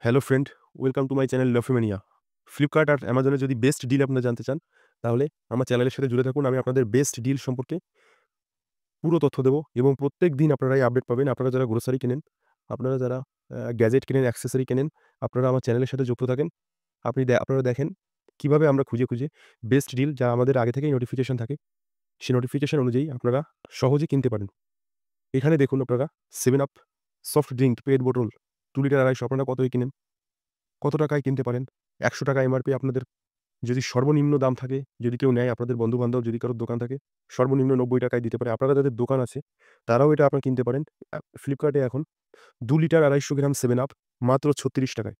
Hello friend, welcome to my channel লফিম্যানিয়া। Flipkart আর অ্যামাজনে যদি বেস্ট ডিল আপনারা জানতে চান, তাহলে আমার চ্যানেলের সাথে জুড়ে থাকুন। আমি আপনাদের বেস্ট ডিল সম্পর্কে পুরো তথ্য দেবো এবং প্রত্যেকদিন আপনারা এই আপডেট পাবেন। আপনারা যারা গ্রোসারি কেনেন, আপনারা যারা গ্যাজেট কেনেন, অ্যাক্সেসরি কেনেন, আপনারা আমার চ্যানেলের সাথে যুক্ত থাকেন। আপনারা দেখেন কিভাবে আমরা খুঁজে, খুঁজে বেস্ট ডিল যা আমাদের আগে থেকেই নোটিফিকেশন থাকে, সেই নোটিফিকেশন অনুযায়ী আপনারা সহজে কিনতে পারেন। এখানে দেখুন আপনারা 7 আপ সফট ড্রিংক পেট বোতল 2 লিটার 250 আপনারা কতয় কিনেন? কত টাকায় কিনতে পারেন? ৳১০০ এমআরপি আপনাদের যদি সর্বনিম্ন দাম থাকে, যদি কেউ নেয় আপনাদের বন্ধু-বান্ধব যদি কারো দোকান থাকে, সর্বনিম্ন ৳৯০ দিতে পারে। আপনারা যাদের দোকান আছে, তারাও এটা আপনারা কিনতে পারেন। ফ্লিপকার্টে এখন ২ লিটার ২৫০ গ্রাম 7 আপ মাত্র ৳৩৬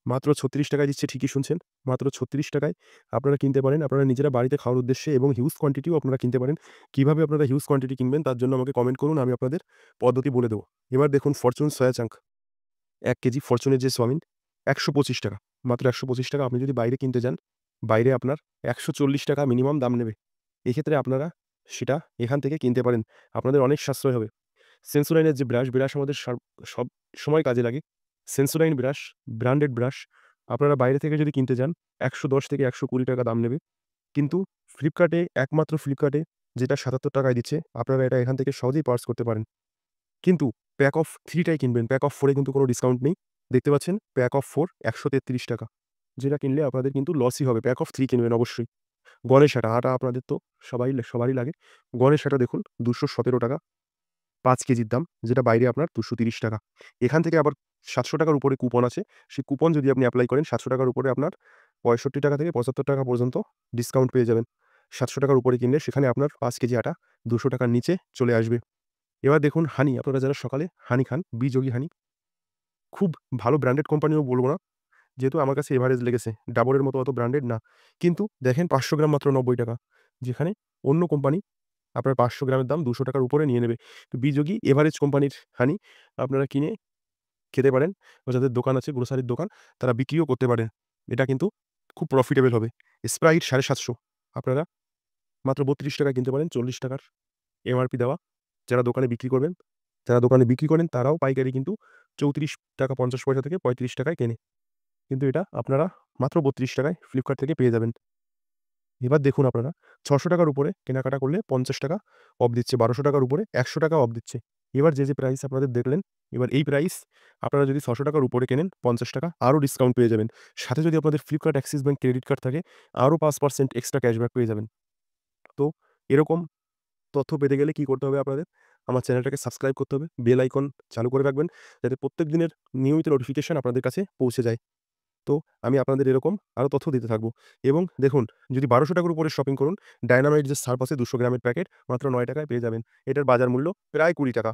মাত্র ৳৩৬ দিচ্ছে, ঠিকই শুনছেন। মাত্র ৳৩৬ আপনারা কিনতে পারেন। আপনারা নিজেরা বাড়িতে খাওয়ার উদ্দেশ্যে এবং হিউজ কোয়ান্টিটিও আপনারা কিনতে পারেন। কিভাবে আপনারা হিউজ কোয়ান্টিটি কিনবেন তার জন্য আমাকে কমেন্ট করুন। আমি আপনাদের পদ্ধতি বলে দেব। এবার দেখুন ফরচুন সয়া চাঙ্ক ১ কেজি ফরচুনের যে সোয়াবিন ৳১২৫ মাত্র ৳১২৫ আপনি যদি বাইরে কিনতে যান, বাইরে আপনার ৳১৪০ মিনিমাম দাম নেবে। এক্ষেত্রে আপনারা সেটা এখান থেকে কিনতে পারেন। আপনাদের অনেক সাশ্রয় হবে। সেন্সোডাইনের যে ব্রাশ আমাদের সব সময় কাজে লাগে। সেন্সোডাইন ব্রাশ, ব্র্যান্ডেড ব্রাশ আপনারা বাইরে থেকে যদি কিনতে যান ৳১১০ থেকে ৳১২০ দাম নেবে। কিন্তু একমাত্র ফ্লিপকার্টে যেটা ৳৭৭ য় দিচ্ছে, আপনারা এটা এখান থেকে সহজেই পার্স করতে পারেন। কিন্তু প্যাক অফ 3 টাই কিনবেন। প্যাক অফ 4 এ কিন্তু কোনো ডিসকাউন্ট নেই। দেখতে পাচ্ছেন প্যাক অফ 4 ৳১৩৩ যেটা কিনলে আপনাদের কিন্তু লসই হবে। প্যাক অফ 3 কিনবেন অবশ্যই। গণেশ আটা আপনাদের তো সবারই লাগে। গণেশ আটা দেখুন ৳২১৭ ৫ কেজির দাম, যেটা বাইরে আপনার ৳২৩০। এখান থেকে আবার ৳৭০০ র উপরে কুপন আছে। সেই কুপন যদি আপনি এপ্লাই করেন ৳৭০০ র উপরে আপনার ৳৬৫ থেকে ৳৭৫ পর্যন্ত ডিসকাউন্ট পেয়ে যাবেন। ৳৭০০ র উপরে কিনলে সেখানে আপনার ৫ কেজি আটা ৳২০০ র নিচে চলে আসবে। এবার দেখুন হানি, আপনারা যারা সকালে হানি খান, বিযোগী হানি খুব ভালো ব্র্যান্ডেড কোম্পানিও বলব না। যেহেতু আমার কাছে এভারেজ লেগেছে। ডাবরের মতো অত ব্র্যান্ডেড না। কিন্তু দেখেন ৫০০ গ্রাম মাত্র ৳৯০ যেখানে অন্য কোম্পানি আপনার ৫০০ গ্রামের দাম ৳২০০ র উপরে নিয়ে নেবে। তো বিযোগী এভারেজ কোম্পানির হানি আপনারা কিনে খেতে পারেন বা যাদের দোকান আছে গ্রোসারির দোকান তারা বিক্রিও করতে পারেন। এটা কিন্তু খুব প্রফিটেবল হবে। স্প্রাইট ৭৫০ আপনারা মাত্র ৳৩২ কিনতে পারেন, ৳৪০ র এমআরপি দেওয়া। যারা দোকানে বিক্রি করবেন, যারা দোকানে বিক্রি করেন তারাও পাইকারি কিন্তু ৳৩৪.৫০ থেকে ৳৩৫ য় কেনে। কিন্তু এটা আপনারা মাত্র ৳৩২ য় ফ্লিপকার্ট থেকে পেয়ে যাবেন। এবার দেখুন আপনারা ৳৬০০ র উপরে কেনাকাটা করলে ৳৫০ অফ দিচ্ছে, ৳১২০০ র উপরে ৳১০০ অফ দিচ্ছে। এবার যে প্রাইস আপনাদের দেখলেন, এবার এই প্রাইস আপনারা যদি ৳৬০০ র উপরে কেনেন ৳৫০ আরও ডিসকাউন্ট পেয়ে যাবেন। সাথে যদি আপনাদের Flipkart Axis bank credit card থাকে আরও ৫% এক্সট্রা ক্যাশব্যাক পেয়ে যাবেন। তো এরকম তথ্য পেতে গেলে কি করতে হবে আপনাদের? আমার চ্যানেলটাকে সাবস্ক্রাইব করতে হবে। বেল আইকন চালু করে রাখবেন যাতে প্রত্যেক দিনের নিয়মিত নোটিফিকেশন আপনাদের কাছে পৌঁছে যায়। তো আমি আপনাদের এরকম আরও তথ্য দিতে থাকব। এবং দেখুন যদি ৳১২০০ র উপরে শপিং করুন, ডায়নামাইট যে সার্ফ আছে ২০০ গ্রামের প্যাকেট মাত্র ৳৯ য় পেয়ে যাবেন। এটার বাজার মূল্য প্রায় ৳২০।